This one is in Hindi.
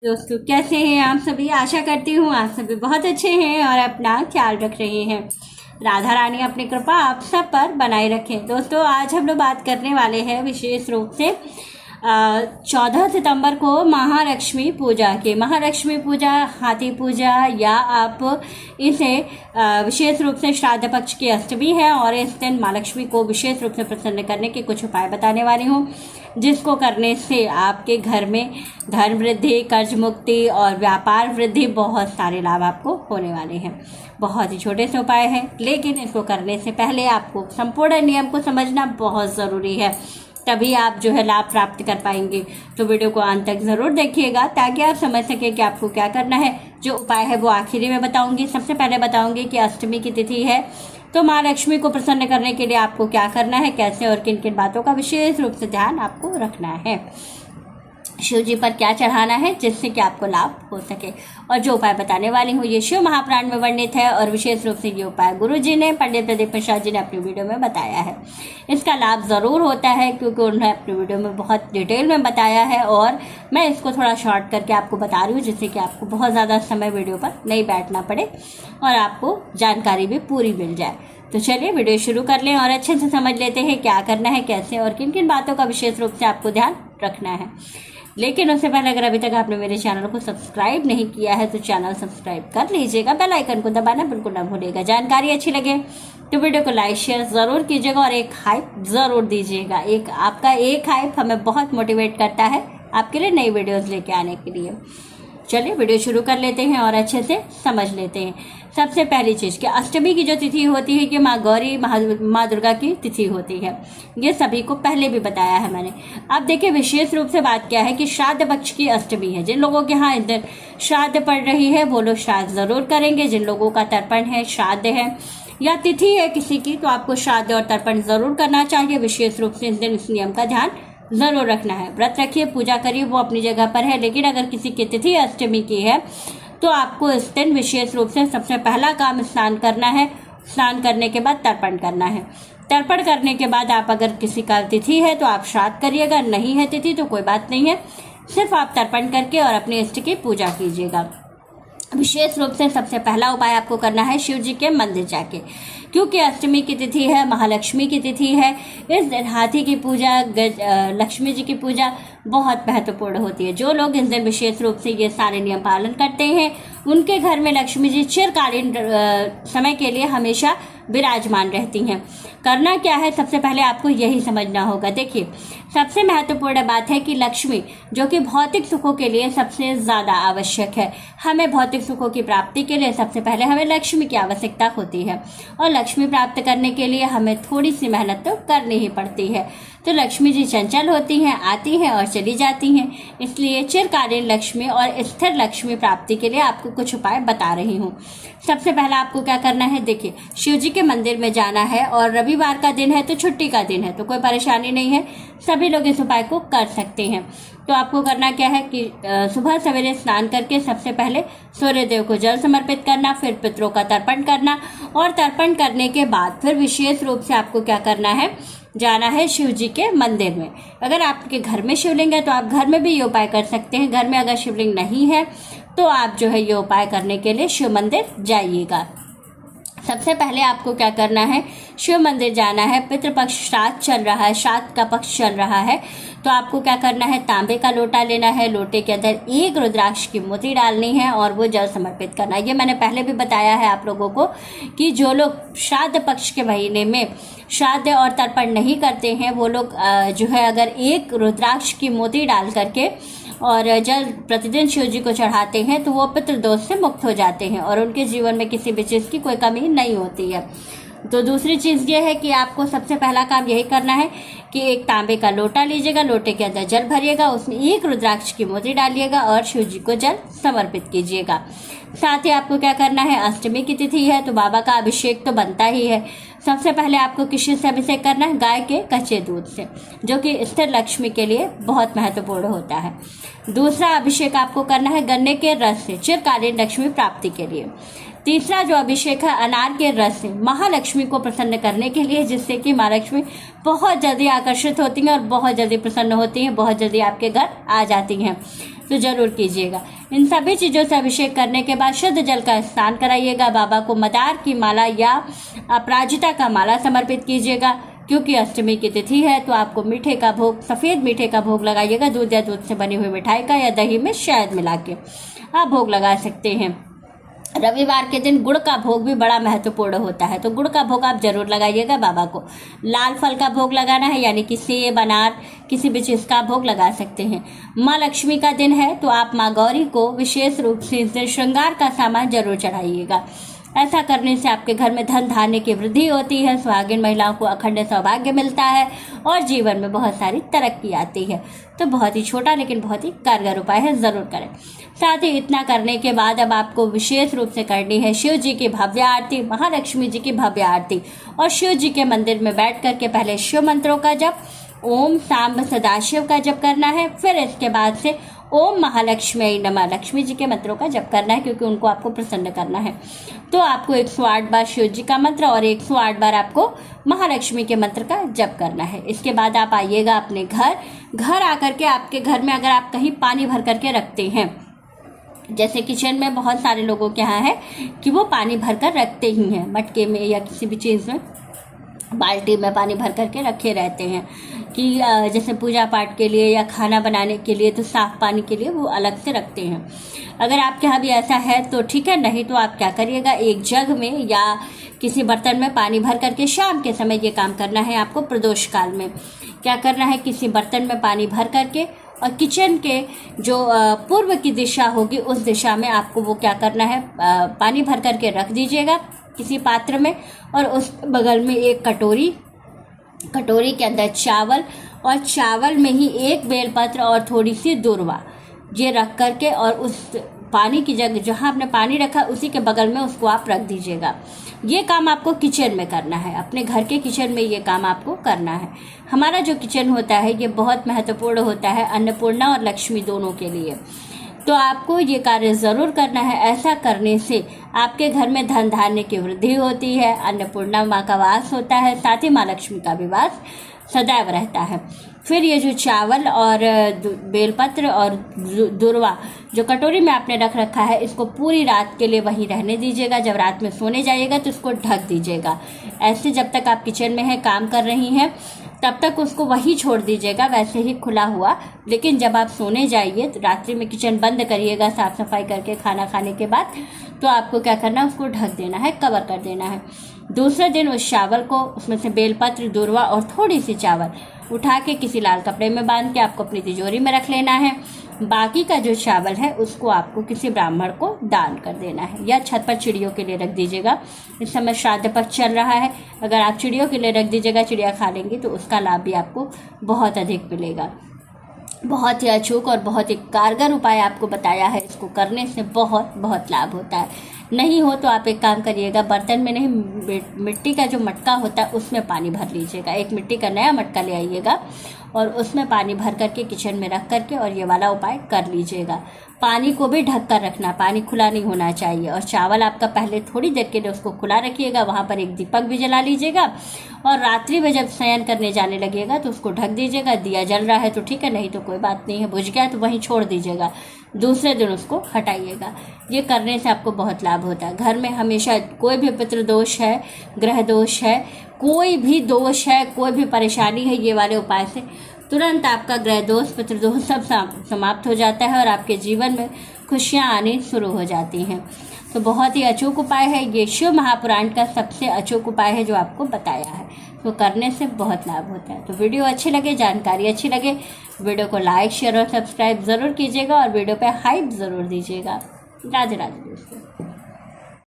दोस्तों कैसे हैं आप सभी। आशा करती हूँ आप सभी बहुत अच्छे हैं और अपना ख्याल रख रहे हैं। राधा रानी अपनी कृपा आप सब पर बनाए रखें। दोस्तों आज हम लोग बात करने वाले हैं विशेष रूप से 14 सितंबर को महालक्ष्मी पूजा की। महालक्ष्मी पूजा, हाथी पूजा, या आप इसे विशेष रूप से श्राद्ध पक्ष की अष्टमी है और इस दिन माँ लक्ष्मी को विशेष रूप से प्रसन्न करने के कुछ उपाय बताने वाली हूँ, जिसको करने से आपके घर में धन वृद्धि, कर्ज मुक्ति और व्यापार वृद्धि, बहुत सारे लाभ आपको होने वाले हैं। बहुत ही छोटे से उपाय हैं, लेकिन इसको करने से पहले आपको संपूर्ण नियम को समझना बहुत ज़रूरी है, तभी आप जो है लाभ प्राप्त कर पाएंगे। तो वीडियो को अंत तक ज़रूर देखिएगा ताकि आप समझ सकें कि आपको क्या करना है। जो उपाय है वो आखिरी में बताऊंगी। सबसे पहले बताऊंगी कि अष्टमी की तिथि है, तो माँ लक्ष्मी को प्रसन्न करने के लिए आपको क्या करना है, कैसे और किन किन बातों का विशेष रूप से ध्यान आपको रखना है, शिव जी पर क्या चढ़ाना है जिससे कि आपको लाभ हो सके। और जो उपाय बताने वाली हूँ ये शिव महापुराण में वर्णित है और विशेष रूप से ये उपाय गुरु जी ने, पंडित प्रदीप प्रसाद जी ने अपनी वीडियो में बताया है। इसका लाभ ज़रूर होता है क्योंकि उन्होंने अपनी वीडियो में बहुत डिटेल में बताया है और मैं इसको थोड़ा शॉर्ट करके आपको बता रही हूँ, जिससे कि आपको बहुत ज़्यादा समय वीडियो पर नहीं बैठना पड़े और आपको जानकारी भी पूरी मिल जाए। तो चलिए वीडियो शुरू कर लें और अच्छे से समझ लेते हैं क्या करना है, कैसे और किन किन बातों का विशेष रूप से आपको ध्यान रखना है। लेकिन उससे पहले अगर अभी तक आपने मेरे चैनल को सब्सक्राइब नहीं किया है तो चैनल सब्सक्राइब कर लीजिएगा, बेल आइकन को दबाना बिल्कुल ना भूलिएगा। जानकारी अच्छी लगे तो वीडियो को लाइक शेयर ज़रूर कीजिएगा और एक हाइप ज़रूर दीजिएगा। आपका एक हाइप हमें बहुत मोटिवेट करता है आपके लिए नई वीडियोज़ लेके आने के लिए। चलिए वीडियो शुरू कर लेते हैं और अच्छे से समझ लेते हैं। सबसे पहली चीज़ कि अष्टमी की जो तिथि होती है कि माँ गौरी, माँ दुर्गा की तिथि होती है। ये सभी को पहले भी बताया है मैंने। अब देखिए विशेष रूप से बात क्या है कि श्राद्ध पक्ष की अष्टमी है। जिन लोगों के यहाँ इधर श्राद्ध पड़ रही है वो लोग श्राद्ध ज़रूर करेंगे। जिन लोगों का तर्पण है, श्राद्ध है या तिथि है किसी की, तो आपको श्राद्ध और तर्पण ज़रूर करना चाहिए। विशेष रूप से इस दिन इस नियम का ध्यान ज़रूर रखना है। व्रत रखिए, पूजा करिए, वो अपनी जगह पर है। लेकिन अगर किसी की तिथि अष्टमी की है तो आपको इस दिन विशेष रूप से सबसे पहला काम स्नान करना है। स्नान करने के बाद तर्पण करना है। तर्पण करने के बाद आप अगर किसी का तिथि है तो आप श्राद्ध करिएगा, नहीं है तिथि तो कोई बात नहीं है, सिर्फ आप तर्पण करके और अपने इष्ट की पूजा कीजिएगा। विशेष रूप से सबसे पहला उपाय आपको करना है शिव जी के मंदिर जाके, क्योंकि अष्टमी की तिथि है, महालक्ष्मी की तिथि है। इस दिन हाथी की पूजा, लक्ष्मी जी की पूजा बहुत महत्वपूर्ण होती है। जो लोग इस दिन विशेष रूप से ये सारे नियम पालन करते हैं उनके घर में लक्ष्मी जी चिरकालीन समय के लिए हमेशा विराजमान रहती हैं। करना क्या है, सबसे पहले आपको यही समझना होगा। देखिए सबसे महत्वपूर्ण बात है कि लक्ष्मी जो कि भौतिक सुखों के लिए सबसे ज़्यादा आवश्यक है। हमें भौतिक सुखों की प्राप्ति के लिए सबसे पहले हमें लक्ष्मी की आवश्यकता होती है और लक्ष्मी प्राप्त करने के लिए हमें थोड़ी सी मेहनत तो करनी ही पड़ती है। तो लक्ष्मी जी चंचल होती हैं, आती हैं और चली जाती हैं। इसलिए चिरकालीन लक्ष्मी और स्थिर लक्ष्मी प्राप्ति के लिए आपको कुछ उपाय बता रही हूँ। सबसे पहला आपको क्या करना है, देखिए शिव जी के मंदिर में जाना है और रविवार का दिन है तो छुट्टी का दिन है तो कोई परेशानी नहीं है, सभी लोग इस उपाय को कर सकते हैं। तो आपको करना क्या है कि सुबह सवेरे स्नान करके सबसे पहले सूर्य देव को जल समर्पित करना, फिर पितरों का तर्पण करना और तर्पण करने के बाद फिर विशेष रूप से आपको क्या करना है, जाना है शिव जी के मंदिर में। अगर आपके घर में शिवलिंग है तो आप घर में भी ये उपाय कर सकते हैं। घर में अगर शिवलिंग नहीं है तो आप जो है ये उपाय करने के लिए शिव मंदिर जाइएगा। सबसे पहले आपको क्या करना है, शिव मंदिर जाना है। पितृपक्ष श्राद्ध चल रहा है, श्राद्ध का पक्ष चल रहा है, तो आपको क्या करना है, तांबे का लोटा लेना है। लोटे के अंदर एक रुद्राक्ष की मोती डालनी है और वो जल समर्पित करना है। ये मैंने पहले भी बताया है आप लोगों को कि जो लोग श्राद्ध पक्ष के महीने में श्राद्ध और तर्पण नहीं करते हैं वो लोग जो है अगर एक रुद्राक्ष की मोती डाल करके और जल प्रतिदिन शिव जी को चढ़ाते हैं तो वो पितृदोष से मुक्त हो जाते हैं और उनके जीवन में किसी भी चीज़ की कोई कमी नहीं होती है। तो दूसरी चीज़ ये है कि आपको सबसे पहला काम यही करना है कि एक तांबे का लोटा लीजिएगा, लोटे के अंदर जल भरिएगा, उसमें एक रुद्राक्ष की मोती डालिएगा और शिव जी को जल समर्पित कीजिएगा। साथ ही आपको क्या करना है, अष्टमी की तिथि है तो बाबा का अभिषेक तो बनता ही है। सबसे पहले आपको किस चीज़ से अभिषेक करना है, गाय के कच्चे दूध से, जो कि स्थिर लक्ष्मी के लिए बहुत महत्वपूर्ण होता है। दूसरा अभिषेक आपको करना है गन्ने के रस से, चिरकालीन लक्ष्मी प्राप्ति के लिए। तीसरा जो अभिषेक है अनार के रस से महालक्ष्मी को प्रसन्न करने के लिए, जिससे कि माँ लक्ष्मी बहुत जल्दी आकर्षित होती हैं और बहुत जल्दी प्रसन्न होती हैं, बहुत जल्दी आपके घर आ जाती हैं। तो जरूर कीजिएगा। इन सभी चीज़ों से अभिषेक करने के बाद शुद्ध जल का स्नान कराइएगा। बाबा को मदार की माला या अपराजिता का माला समर्पित कीजिएगा। क्योंकि अष्टमी की तिथि है तो आपको मीठे का भोग, सफ़ेद मीठे का भोग लगाइएगा। दूध या दूध से बनी हुई मिठाई का या दही में शहद मिला के आप भोग लगा सकते हैं। रविवार के दिन गुड़ का भोग भी बड़ा महत्वपूर्ण होता है, तो गुड़ का भोग आप जरूर लगाइएगा बाबा को। लाल फल का भोग लगाना है, यानी कि सेब, अनार, किसी भी चीज़ का भोग लगा सकते हैं। माँ लक्ष्मी का दिन है तो आप माँ गौरी को विशेष रूप से इस दिन श्रृंगार का सामान जरूर चढ़ाइएगा। ऐसा करने से आपके घर में धन धान्य की वृद्धि होती है, सुहागिन महिलाओं को अखंड सौभाग्य मिलता है और जीवन में बहुत सारी तरक्की आती है। तो बहुत ही छोटा लेकिन बहुत ही कारगर उपाय है, ज़रूर करें। साथ ही इतना करने के बाद अब आपको विशेष रूप से करनी है शिव जी की भव्य आरती, महालक्ष्मी जी की भव्य आरती। और शिव जी के मंदिर में बैठ करके पहले शिव मंत्रों का जप, ओम सांब सदाशिव का जप करना है। फिर इसके बाद से ओम महालक्ष्मी नमः, लक्ष्मी जी के मंत्रों का जप करना है, क्योंकि उनको आपको प्रसन्न करना है। तो आपको 108 बार शिव जी का मंत्र और 108 बार आपको महालक्ष्मी के मंत्र का जप करना है। इसके बाद आप आइएगा अपने घर आकर के आपके घर में अगर आप कहीं पानी भर करके रखते हैं, जैसे किचन में बहुत सारे लोगों के यहाँ है कि वो पानी भर कर रखते ही हैं, मटके में या किसी भी चीज़ में, बाल्टी में पानी भर करके रखे रहते हैं कि जैसे पूजा पाठ के लिए या खाना बनाने के लिए, तो साफ़ पानी के लिए वो अलग से रखते हैं। अगर आपके यहाँ भी ऐसा है तो ठीक है, नहीं तो आप क्या करिएगा, एक जग में या किसी बर्तन में पानी भर करके शाम के समय ये काम करना है आपको। प्रदोष काल में क्या करना है, किसी बर्तन में पानी भर करके और किचन के जो पूर्व की दिशा होगी उस दिशा में आपको वो क्या करना है, पानी भर करके रख दीजिएगा किसी पात्र में। और उस बगल में एक कटोरी के अंदर चावल, और चावल में ही एक बेलपत्र और थोड़ी सी दूर्वा ये रख करके, और उस पानी की जगह जहाँ आपने पानी रखा उसी के बगल में उसको आप रख दीजिएगा। ये काम आपको किचन में करना है, अपने घर के किचन में ये काम आपको करना है। हमारा जो किचन होता है ये बहुत महत्वपूर्ण होता है अन्नपूर्णा और लक्ष्मी दोनों के लिए, तो आपको ये कार्य ज़रूर करना है। ऐसा करने से आपके घर में धन धान्य की वृद्धि होती है, अन्नपूर्णा माँ का वास होता है, साथ ही माँ लक्ष्मी का भी वास सदैव रहता है। फिर ये जो चावल और बेलपत्र और दूर्वा जो कटोरी में आपने रख रखा है, इसको पूरी रात के लिए वहीं रहने दीजिएगा। जब रात में सोने जाइएगा तो इसको ढक दीजिएगा। ऐसे जब तक आप किचन में हैं, काम कर रही हैं, तब तक उसको वहीं छोड़ दीजिएगा, वैसे ही खुला हुआ। लेकिन जब आप सोने जाइए तो रात्रि में किचन बंद करिएगा साफ़ सफाई करके खाना खाने के बाद। तो आपको क्या करना है, उसको ढक देना है, कवर कर देना है। दूसरे दिन उस चावल को, उसमें से बेलपत्र, दूर्वा और थोड़ी सी चावल उठा के किसी लाल कपड़े में बांध के आपको अपनी तिजोरी में रख लेना है। बाकी का जो चावल है उसको आपको किसी ब्राह्मण को दान कर देना है, या छत पर चिड़ियों के लिए रख दीजिएगा। इस समय श्राद्ध पक्ष चल रहा है, अगर आप चिड़ियों के लिए रख दीजिएगा, चिड़िया खा लेंगी तो उसका लाभ भी आपको बहुत अधिक मिलेगा। बहुत ही अचूक और बहुत ही कारगर उपाय आपको बताया है, इसको करने से बहुत बहुत लाभ होता है। नहीं हो तो आप एक काम करिएगा, बर्तन में नहीं, मिट्टी का जो मटका होता है उसमें पानी भर लीजिएगा। एक मिट्टी का नया मटका ले आइएगा और उसमें पानी भर करके किचन में रख करके और ये वाला उपाय कर लीजिएगा। पानी को भी ढक कर रखना, पानी खुला नहीं होना चाहिए। और चावल आपका पहले थोड़ी देर के लिए उसको खुला रखिएगा, वहाँ पर एक दीपक भी जला लीजिएगा। और रात्रि में जब शयन करने जाने लगेगा तो उसको ढक दीजिएगा। दिया जल रहा है तो ठीक है, नहीं तो कोई बात नहीं है, बुझ गया तो वहीं छोड़ दीजिएगा, दूसरे दिन उसको हटाइएगा। ये करने से आपको बहुत लाभ होता है। घर में हमेशा कोई भी पितृदोष है, ग्रह दोष है, कोई भी दोष है, कोई भी परेशानी है, ये वाले उपाय से तुरंत आपका ग्रह दोष, पितृदोष सब समाप्त हो जाता है और आपके जीवन में खुशियाँ आनी शुरू हो जाती हैं। तो बहुत ही अचूक उपाय है ये, शिव महापुराण का सबसे अचूक उपाय है जो आपको बताया है। तो करने से बहुत लाभ होता है। तो वीडियो अच्छे लगे, जानकारी अच्छी लगे, वीडियो को लाइक, शेयर और सब्सक्राइब ज़रूर कीजिएगा और वीडियो पे हाइप ज़रूर दीजिएगा। राधे राधे दोस्तों।